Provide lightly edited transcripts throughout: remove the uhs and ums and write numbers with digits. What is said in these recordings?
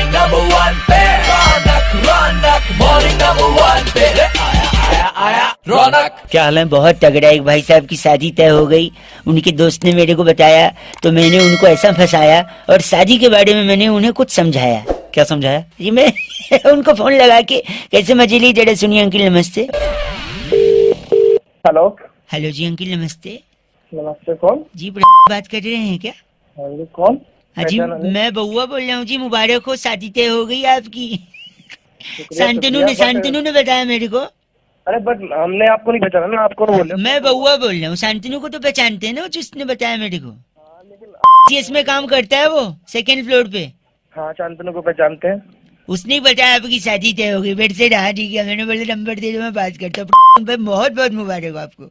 Morning number 1 पे रौनक रौनक morning number 1 पे आया आया रौनक। क्या हाल है? बहुत तगड़ा। एक भाई साहब की शादी तय हो गई, उनके दोस्त ने मेरे को बताया, तो मैंने उनको ऐसा फंसाया और शादी के बारे में मैंने उन्हें कुछ समझाया। क्या समझाया? जी मैं उनको फोन लगा के कैसे मजे ली। जरा सुनिए अंकिल, नमस्ते। हेलो। हेलो जी अंकिल, नमस्ते। नमस्ते, कौन? जी बात कर रहे हैं क्या? हाँ जी, कौन? हाँ जी, मैं बउआ बोल रहा हूँ जी। मुबारक हो, शादी तय हो गई आपकी। शांतनु ने बताया मेरे को। अरे बट हमने आपको नहीं पहचाना ना, आप कौन बोल रहे हो? मैं बउआ बोल रहा हूँ। शांतनु को तो पहचानते हैं ना, जिसने बताया मेरे को। इसमें काम करता है वो, सेकंड फ्लोर पे। हाँ, शांतनु को पहचानते हैं। उसने ही बताया आपकी शादी तय हो गई। बेड से रहा, ठीक है। मैंने बोला नंबर दे दो, मैं बात करता हूँ। बहुत बहुत मुबारक हो आपको।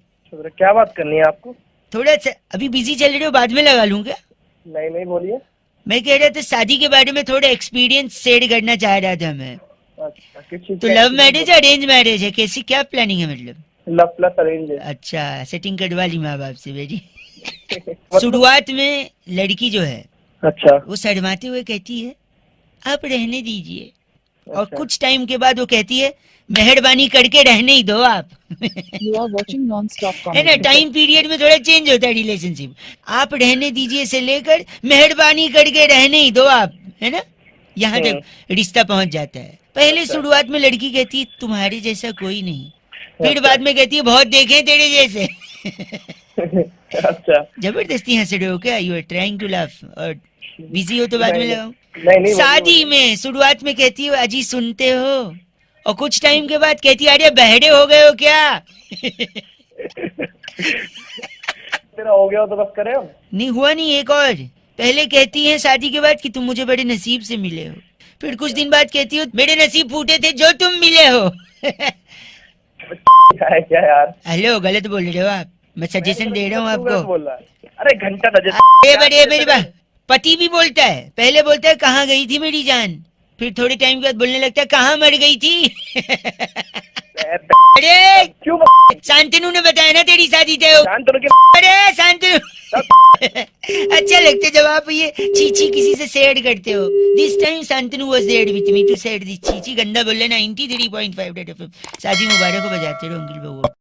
क्या बात करनी है आपको? थोड़ा अभी बिजी चल रहे हो, बाद में लगा लूँ क्या? नहीं नहीं, बोलिए। मैं कह रहा था शादी के बारे में थोड़ा एक्सपीरियंस शेयर करना चाह रहा था मैं। अच्छा, किस चीज तो का? लव मैरिज अरेंज मैरिज है? कैसी क्या प्लानिंग है मतलब? लव प्लस अरेंज है। अच्छा, सेटिंग करवा ली माँ बाप से मेरी। शुरुआत में लड़की जो है, अच्छा। वो शर्माते हुए कहती है आप रहने दीजिए, और अच्छा। कुछ टाइम के बाद वो कहती है मेहरबानी करके रहने ही दो आप। You are watching non-stop है ना, comedy. टाइम पीरियड में थोड़ा चेंज होता है रिलेशनशिप। आप रहने दीजिए से लेकर मेहरबानी करके रहने ही दो आप, है ना, यहाँ तक रिश्ता पहुंच जाता है। पहले शुरुआत में लड़की कहती है तुम्हारे जैसा कोई नहीं, फिर बाद में कहती है बहुत देखे तेरे जैसे। अच्छा। जबरदस्ती हंस रहे हो क्या? You are trying to laugh, और बिजी हो तो बाद में लगाओ। नहीं, शादी में शुरुआत में कहती हो अजी सुनते हो, और कुछ टाइम के बाद कहती है अरे बहरे हो गए हो क्या? तेरा हो गया हो तो बस करे हो। नहीं हुआ नहीं। एक और पहले कहती है शादी के बाद कि तुम मुझे बड़े नसीब से मिले हो, फिर कुछ दिन बाद कहती हो मेरे नसीब फूटे थे जो तुम मिले हो। क्या यार? हेलो, गलत बोल रहे हो आप। मैं सजेशन दे रहा हूँ आपको। बोल रहा है। अरे घंटा मेरे पति भी बोलता है। पहले बोलता है कहाँ गई थी मेरी जान, फिर थोड़े टाइम के बाद बोलने लगता है कहाँ मर गई थी। अरे क्यों? शांतनु ने बताया ना तेरी शादी तय हो। अरे शांतनु। अच्छा लगता है जब आप ये चीची किसी से शेयर करते हो। This time Shantanu was there with me to share this चीची। गंदा बोल रहे 93.5 रेड एफएम। शादी मुबारक हो बजाते रहो अंकिल बउआ।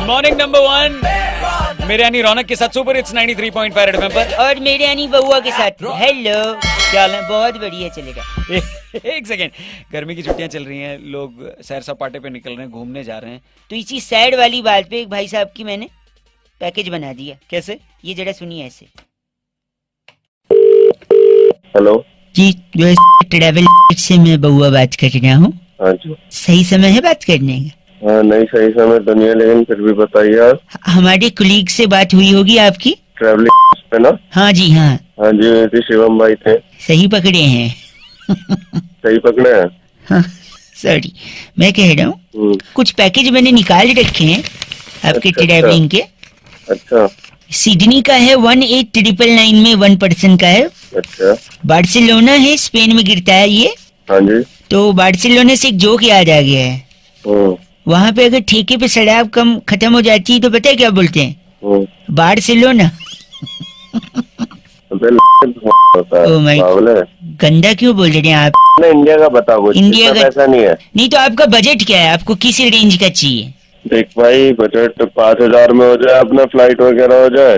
मॉर्निंग नंबर 1 मेरे यानी रौनक के साथ सुपर इट्स 93.5 रेड एफएम पर, और मेरे यानी बउआ के साथ। हेलो, क्या हाल है? बहुत बढ़िया चलेगा। एक सेकेंड, गर्मी की छुट्टियां चल रही हैं, लोग सैर सपाटे पे निकल रहे हैं, घूमने जा रहे हैं। तो इसी सैड वाली बात पे एक भाई साहब की मैंने पैकेज बना दिया। कैसे? ये जरा सुनिए ऐसे। हेलो जी, ट्रेवल से मैं बउआ बात कर रहा हूँ। हाँ जी। सही समय है बात करने का? हाँ, नहीं सही समय तो नहीं है, लेकिन फिर भी बताइए आप। हमारे कुलीग से बात हुई होगी आपकी ट्रैवलिंग पे ना? हाँ जी हाँ। हाँ जी, शिवम भाई थे। सही पकड़े हैं। सही पकड़े हैं। हाँ, सॉरी, मैं कह रहा हूँ कुछ पैकेज मैंने निकाल रखे हैं आपके ट्रैवलिंग के। अच्छा। सिडनी का है 18,999 में 1 पर्सन का है। अच्छा। बार्सिलोना है, स्पेन में गिरता है ये। हाँ जी। तो बार्सिलोना से एक जोक याद आ गया है। वहाँ पे अगर ठेके पे शराब कम खत्म हो जाती है तो पता है क्या बोलते हैं? बार्सिलोना। ओ माय, गंदा क्यों बोल रहे हैं आप? इंडिया का बता, वो इंडिया का पैसा नहीं है। नहीं तो आपका बजट क्या है? आपको किस रेंज का चाहिए? देख भाई, बजट 5,000 में हो जाए, अपना फ्लाइट वगैरह हो जाए।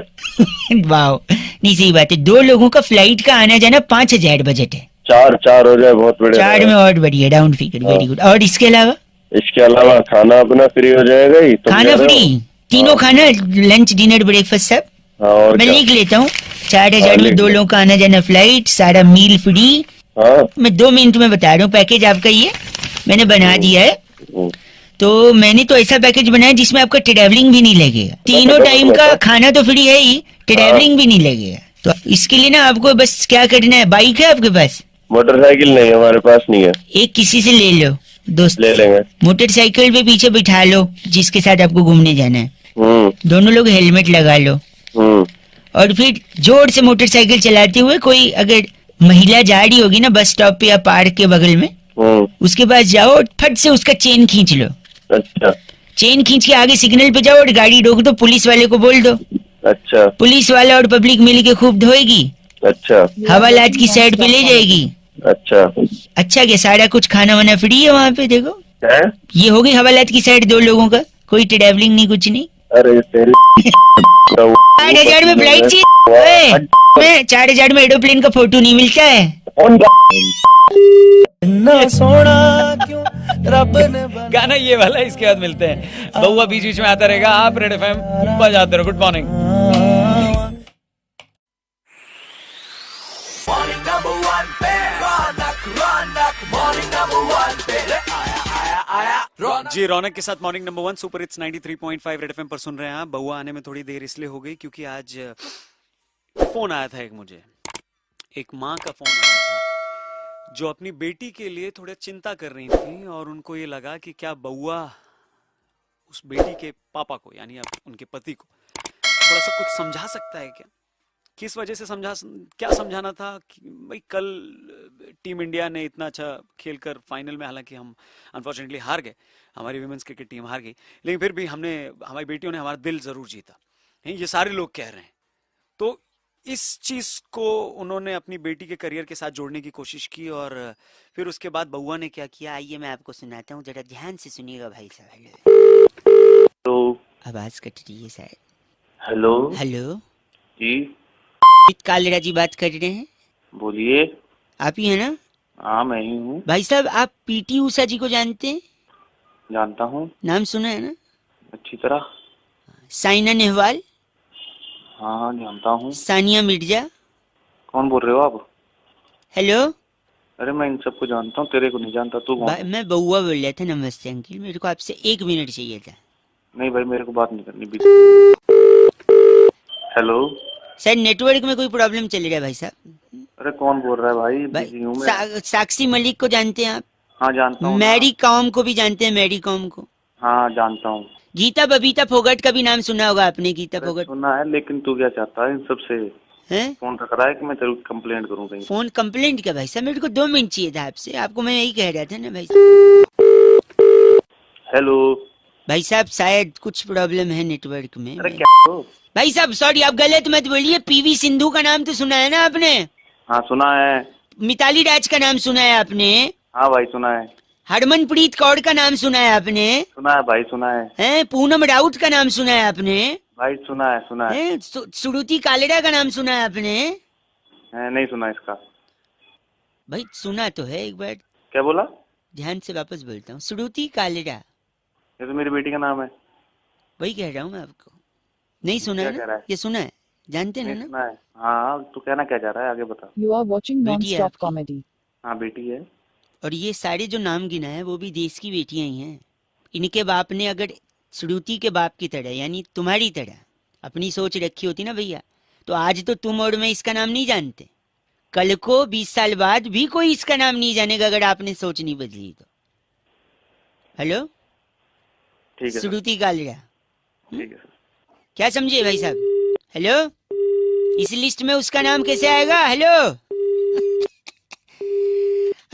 वाह, नहीं सही बात है। 2 लोगों का फ्लाइट का आना जाना 5,000 बजट है। 4 हो जाए, बहुत बढ़िया। 4 में और बढ़िया, डाउन फिगर, वेरी गुड। और इसके अलावा खाना अपना फ्री हो जाएगा ही। खाना फ्री, तीनों खाना, लंच डिनर ब्रेकफास्ट सब। और मैं लिख लेता हूँ। 4,000 में 2 लोगों का आना जाना, फ्लाइट, सारा मील फ्री। मैं 2 मिनट में बता रहा हूँ। पैकेज आपका ये मैंने बना दिया है। तो मैंने तो ऐसा पैकेज बनाया जिसमें आपका ट्रैवलिंग भी नहीं लगेगा। तीनों टाइम का खाना तो फ्री है ही, ट्रैवलिंग भी नहीं लगेगा। तो इसके लिए ना आपको बस क्या करना है, बाइक है आपके पास? मोटरसाइकिल नहीं, हमारे पास नहीं है। एक किसी से ले लो, दोस्त ले लेंगे। मोटरसाइकिल पे पीछे बिठा लो जिसके साथ आपको घूमने जाना है। दोनों लोग हेलमेट लगा लो। और फिर जोर से मोटरसाइकिल चलाते हुए, कोई अगर महिला जा रही होगी ना बस स्टॉप पे या पार्क के बगल में, उसके पास जाओ और फट से उसका चेन खींच लो। अच्छा। चेन खींच के आगे सिग्नल पे जाओ और गाड़ी रोक दो, पुलिस वाले को बोल दो। अच्छा। पुलिस वाला और पब्लिक मिल के खूब धोएगी। अच्छा। हवालात की साइड पे ले जाएगी अच्छा अच्छा क्या सारा कुछ खाना वाना फ्री है वहाँ पे? देखो है। ये हो गई हवालात की साइड 2 लोगों का, कोई ट्रैवलिंग नहीं कुछ नहीं। अरे तेरी 8,000 में फ्लाइट चाहिए? 4,000 में एरोप्लेन का फोटो नहीं मिलता है। गाना ये वाला, इसके बाद मिलते हैं। बउआ बीच बीच में आता रहेगा, आप रेड एफएम बजाते रहो। Good morning. Morning number 1 पे रौनक रौनक, morning number 1 पे रे आया रौनक। जी, रौनक के साथ morning number 1 super hits 93.5 Red FM पर सुन रहे हैं आप। बउआ आने में थोड़ी देर इसलिए हो गई क्योंकि आज फोन आया था एक माँ का फोन आया था जो अपनी बेटी के लिए थोड़ा चिंता कर रही थी, और उनको ये लगा कि क्या बउआ उस बेटी के पापा को, यानी अब उनके पति को, थोड़ा सा कुछ समझा सकता है क्या? किस वजह से क्या समझाना था कि भाई कल टीम इंडिया ने इतना अच्छा खेलकर फाइनल में, हालांकि हम अनफॉर्चुनेटली हार गए, हमारी वुमेन्स क्रिकेट टीम हार गई, लेकिन फिर भी हमारी बेटियों ने हमारा दिल जरूर जीता, ये सारे लोग कह रहे हैं। तो इस चीज को उन्होंने अपनी बेटी के करियर के साथ जोड़ने की कोशिश की, और फिर उसके बाद बउआ ने क्या किया, आइए मैं आपको सुनाता हूँ, जरा ध्यान से सुनिएगा भाई साहब। तो आवाज कट रही है शायद। हेलो हेलो जी, कालेरा जी बात कर रहे हैं? बोलिए। आप ही है ना? हाँ मैं ही हूँ। भाई साहब आप पीटी उषा जी को जानते हैं? जानता हूँ। नाम सुना है ना? अच्छी तरह। साइना नेहवाल? हाँ जानता हूँ। सानिया मिर्जा? कौन बोल रहे हो आप? हेलो। अरे मैं इन सबको जानता हूँ, तेरे को नहीं जानता। तू कौन? मैं बउआ बोल रहा था। नमस्ते अंकिल, मेरे को आपसे 1 मिनट चाहिए था। नहीं भाई, मेरे को बात नहीं करनी। हेलो सर नेटवर्क में कोई प्रॉब्लम चल रहा है भाई साहब। अरे कौन बोल रहा है भाई? बिजी हूँ मैं। साक्षी मलिक को जानते हैं आप? हाँ जानता हूँ। मैरी कॉम को भी जानते हैं? मैरी कॉम को? हाँ जानता हूँ। गीता बबीता फोगट का भी नाम सुना होगा आपने? गीता फोगट सुना है, लेकिन तू क्या चाहता है इन सबसे? हैं? फोन रख रहा है कि मैं तेरे को कंप्लेंट करूँ कहीं? फोन कंप्लेंट क्या भाई साहब? मेरे को 2 मिनट चाहिए था आपसे, आपको मैं यही कह रहा था ना भाई। हेलो भाई साहब शायद कुछ प्रॉब्लम है नेटवर्क में। अरे क्या हो? भाई साहब सॉरी, आप गलत मत बोलिए। पीवी सिंधु का नाम तो सुना है ना आपने? हाँ सुना है। मिताली राज का नाम सुना है आपने? हाँ भाई सुना है। हरमनप्रीत कौर का नाम सुना है आपने? सुना है भाई, सुना है। हैं? पूनम राउत का नाम सुना है आपने? भाई सुना है, सुना है। श्रुति कालेरा का नाम सुना है आपने? नहीं सुना इसका। भाई सुना तो है, एक बार क्या बोला? ध्यान से वापस बोलता हूँ, श्रुति कालेरा। ये तो मेरी बेटी का नाम है। वही कह रहा हूँ मैं आपको। नहीं सुना है ना? ये सुना है, जानते हैं ना? सुना है। हाँ तू कहना क्या चाह रहा है, आगे बता। You are watching बेटी है non-stop आपकी? comedy. हाँ बेटी है। और ये सारे जो नाम गिना है वो भी देश की बेटियां ही हैं। इनके बाप ने अगर श्रुति के बाप की तरह, यानी तुम्हारी तरह अपनी सोच रखी होती ना भैया, तो आज तो तुम और मैं इसका नाम नहीं जानते। कल को 20 साल बाद भी कोई इसका नाम नहीं जानेगा अगर आपने सोच नहीं बदली तो। हेलो ठीक है श्रुति कालेरा, ठीक है सर। क्या समझे भाई साहब? हेलो, इस लिस्ट में उसका नाम कैसे आएगा? हेलो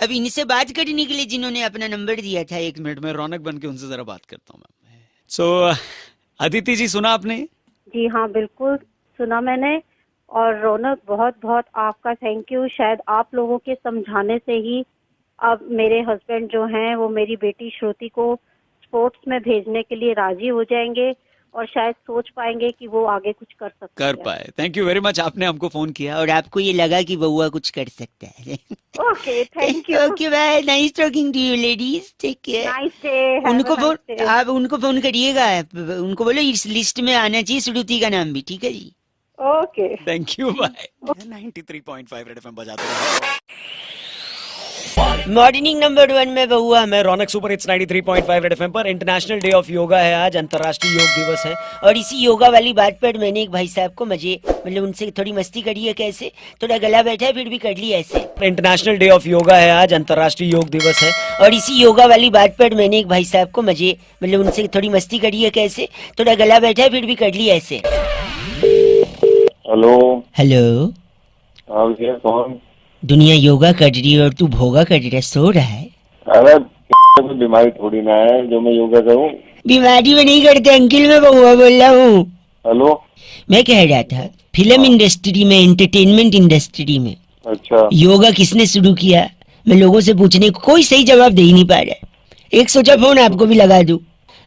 अब इनसे बात करने के लिए जिन्होंने अपना नंबर दिया था, 1 मिनट में रौनक बन के उनसे जरा बात करता हूँ मैं। सो अदिति जी, सुना आपने? जी हाँ बिल्कुल सुना मैंने। और रौनक बहुत बहुत आपका थैंक यू। शायद आप लोगों के समझाने से ही अब मेरे हस्बैंड जो हैं वो मेरी बेटी श्रुति को स्पोर्ट्स में भेजने के लिए राजी हो जाएंगे, और शायद सोच पाएंगे कि वो आगे कुछ कर सकते हैं। कर पाए। थैंक यू वेरी मच, आपने हमको फोन किया और आपको ये लगा कि बउआ कुछ कर सकता है। Okay thank you. Okay bye, nice talking to you ladies, take care. Nice day. उनको फोन, आप उनको फोन करिएगा, उनको बोलो इस लिस्ट में आना चाहिए श्रुति का नाम भी, ठीक है जी? Okay thank you, bye. 93.5 Red FM बजाते रहो। मॉर्निंग नंबर 1 में बउआ। मैं Raunak super hits 93.5 Red FM पर। इंटरनेशनल डे ऑफ योगा है आज, अंतर्राष्ट्रीय योग दिवस है। और इसी योगा वाली बात पर मैंने एक भाई साहब को मतलब उनसे थोड़ी मस्ती करी है। कैसे? थोड़ा गला बैठा है फिर भी कर ली ऐसे। इंटरनेशनल डे ऑफ योगा है आज, अंतर्राष्ट्रीय योग दिवस है। और इसी योगा वाली बात पर मैंने एक भाई साहब को मतलब उनसे थोड़ी मस्ती करी है। कैसे? थोड़ा गला बैठा है फिर भी कर ली ऐसे। हेलो हेलो, हाँ भैया कौन? दुनिया योगा कर रही है और तू भोगा कर रहा है, सो रहा है। अरे कोई बीमारी थोड़ी ना है जो मैं योगा करूँ। बीमारी में नहीं करते अंकिल, मैं बउआ बोल रहा हूँ। हेलो, मैं कह रहा था फिल्म इंडस्ट्री में, एंटरटेनमेंट इंडस्ट्री में अच्छा योगा किसने शुरू किया? मैं लोगों से पूछने को कोई सही जवाब दे ही नहीं पा रहा है। एक सोचा फोन आपको भी लगा दूं।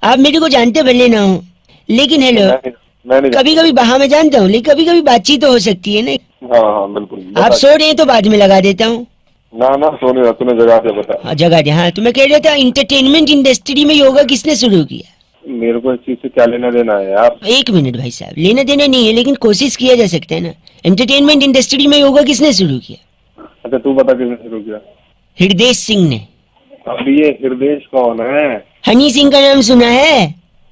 आप मेरे को जानते भले ना हो, लेकिन हेलो, मैं नहीं कभी कभी बाहर में जानता हूँ, लेकिन कभी कभी बातचीत तो हो सकती है ना। हाँ हाँ बिल्कुल। आप सो रहे हैं तो बाद में लगा देता हूँ। ना ना सोने रहा, तूने जगह से बता। जगह दे। हाँ, तो मैं कह रहा था इंटरटेनमेंट इंडस्ट्री में योगा किसने शुरू किया? मेरे को इस चीज से क्या लेना देना है यार? एक मिनट भाई साहब, लेना देना नहीं है, लेकिन कोशिश किया जा सकता है ना। एंटरटेनमेंट इंडस्ट्री में योगा किसने शुरू किया? अच्छा तू बता किसने शुरू किया? हृदय सिंह ने। अब ये हृदय कौन है? हनी सिंह का नाम सुना है?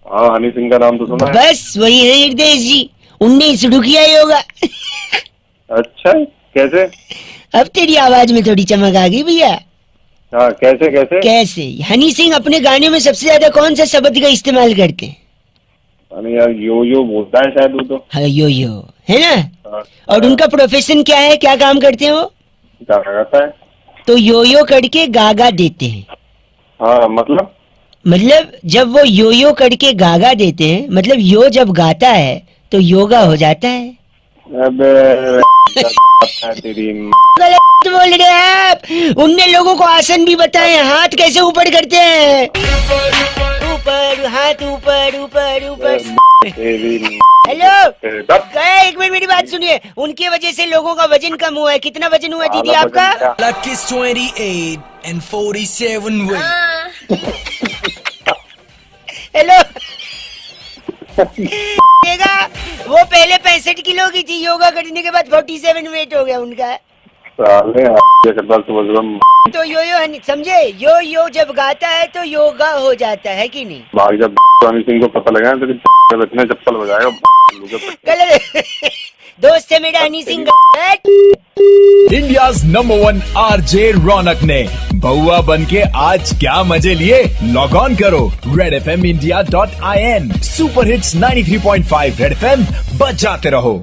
हाँ हनी सिंह का नाम तो सुना है। बस वही है हृदय जी, उनने ही शुरू किया योगा। अच्छा कैसे? अब तेरी आवाज में थोड़ी चमक आ गई भैया। हाँ कैसे कैसे? कैसे? हनी सिंह अपने गाने में सबसे ज्यादा कौन सा शब्द का इस्तेमाल करते हैं? अरे यार यो बोलता है शायद वो तो। हाँ, यो है ना। हाँ, और उनका प्रोफेशन क्या है, क्या काम करते हैं वो? क्या करता है? तो यो करके गागा देते हैं। हाँ मतलब जब वो यो करके गागा देते हैं, मतलब यो जब गाता है तो योगा हो जाता है। अबे तेरी गलत बोल रहे हैं आप। उनने लोगों को आसन भी बताए, हाथ कैसे ऊपर करते हैं, ऊपर हाथ ऊपर ऊपर ऊपर। तेरी हेलो, एक मिनट मेरी बात सुनिए। उनकी वजह से लोगों का वजन कम हुआ है। कितना वजन हुआ दीदी आपका? Luck is 28 and 47 weight. Hello देखा, वो पहले 65 किलो की थी, योगा करने के बाद 47 वेट हो गया उनका। साले समझ रहा। तो यो समझे, यो जब गाता है तो योगा हो जाता है कि नहीं? भाग जब हनी सिंह को पता लगा तेरी बचने चप्पल बजाएगा। गलत। दोस्त है मेरा Honey Singh. India's number 1 RJ Raunak ने बउआ बनके आज क्या मजे लिए? लॉग ऑन करो redfmindia.in। Super hits 93.5 Red FM, बजाते रहो।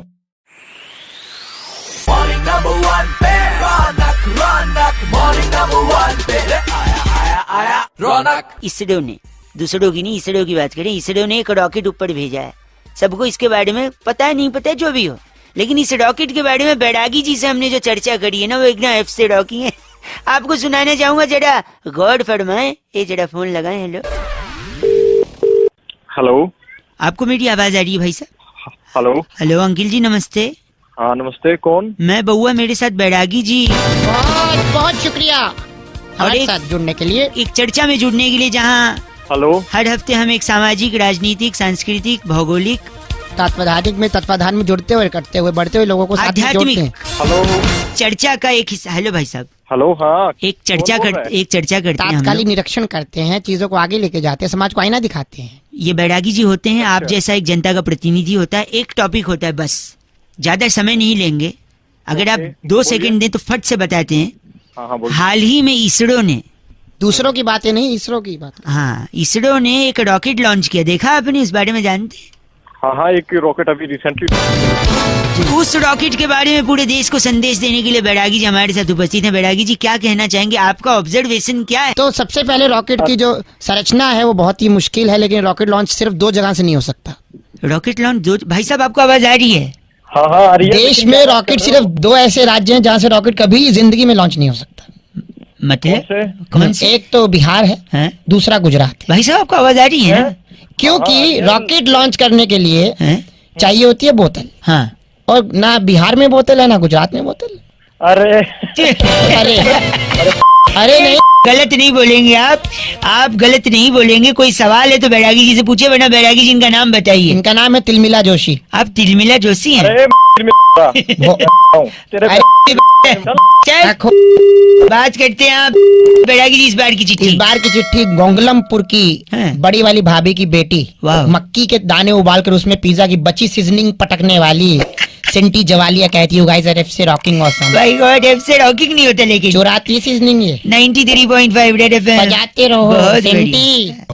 Morning number 1 पे रौनक morning number 1 पे आया रौनक। इसरो ने, दूसरों की नहीं, इसरो की बात करें। इसरो ने एक रॉकेट ऊपर भेजा है। सबको इसके बारे में पता है, नहीं पता है, जो भी हो, लेकिन इस रॉकेट के बारे में बैरागी जी से हमने जो चर्चा करी है ना, वो एकदम एफ से रॉकी है। आपको सुनाना चाहूंगा, जरा गौर फरमाएं। ये जरा फोन लगाएं। हेलो हेलो, आपको मेरी आवाज आ रही है भाई साहब? हेलो हेलो अंकिल जी, नमस्ते। हाँ नमस्ते, कौन? मैं बउआ, मेरे साथ बैरागी जी। बहुत बहुत शुक्रिया हमारे साथ जुड़ने के लिए। एक चर्चा में जुड़ने के लिए, जहाँ हेलो हर हफ्ते हम एक सामाजिक, राजनीतिक, सांस्कृतिक, भौगोलिक, तत्वाधान में जुड़ते हुए, करते हुए, बढ़ते हुए लोगों को साथ में जोड़ते हैं। हेलो चर्चा का एक हिस्सा। हेलो भाई साहब। हेलो हाँ, एक चर्चा करते हैं हम तात्कालिक लोग। निरीक्षण करते हैं, चीजों को आगे लेके जाते हैं, समाज को आईना दिखाते हैं। ये बैरागी जी होते हैं, आप जैसा एक जनता का प्रतिनिधि होता है। एक टॉपिक होता है, बस ज्यादा समय नहीं लेंगे। अगर आप 2 सेकंड दें तो फट से बताते हैं। हाँ हाल ही में इसरो ने, दूसरों की बातें नहीं, इसरो की बात। हाँ, इसरो ने एक रॉकेट लॉन्च किया। देखा आपने इस बारे में? जानते हैं? हाँ, एक रॉकेट अभी रिसेंटली। उस रॉकेट के बारे में पूरे देश को संदेश देने के लिए बैरागी जी हमारे साथ उपस्थित हैं। बैरागी जी, क्या कहना चाहेंगे? आपका ऑब्जर्वेशन क्या है? तो सबसे पहले रॉकेट की जो संरचना है वो बहुत ही मुश्किल है, लेकिन रॉकेट लॉन्च सिर्फ 2 जगह से नहीं हो सकता। Rocket launch 2? भाई साहब आपको आवाज आ रही है? हाँ आ रही है। देश में रॉकेट सिर्फ 2 ऐसे राज्य हैं जहाँ से रॉकेट कभी जिंदगी में लॉन्च नहीं हो सकता। मतलब कौन से? एक तो बिहार है, दूसरा गुजरात है। भाई साहब आपको आवाज आ रही है ना? क्योंकि रॉकेट लॉन्च करने के लिए हैं? चाहिए होती है बोतल। हाँ, और ना बिहार में बोतल है, ना गुजरात में बोतल। अरे अरे अरे नहीं, गलत नहीं बोलेंगे आप गलत नहीं बोलेंगे। कोई सवाल है तो बैरागी जी से पूछे, वरना बैरागी जी इनका नाम बताइए। इनका नाम है तिलमिला जोशी। आप तिलमिला जोशी हैं? रखो। बात करते हैं आप बैरागी जी। इस बार की इस चिट्ठी, बार की चिट्ठी गोंगलमपुर की हाँ। बड़ी वाली भाभी की बेटी वाह। मक्की के दाने उबालकर उसमें पिज्जा की बची सीजनिंग पटकने वाली सिंटी जवालिया कहती है, गाइस आर एफ से रॉकिंग ऑसम। भाई गॉड, एफ से रॉकिंग नहीं होता, लेकिन चुराती सीजनिंग है। 93.5 रेड एफएम बजाते रहो बहुत बढ़िया। सिंटी।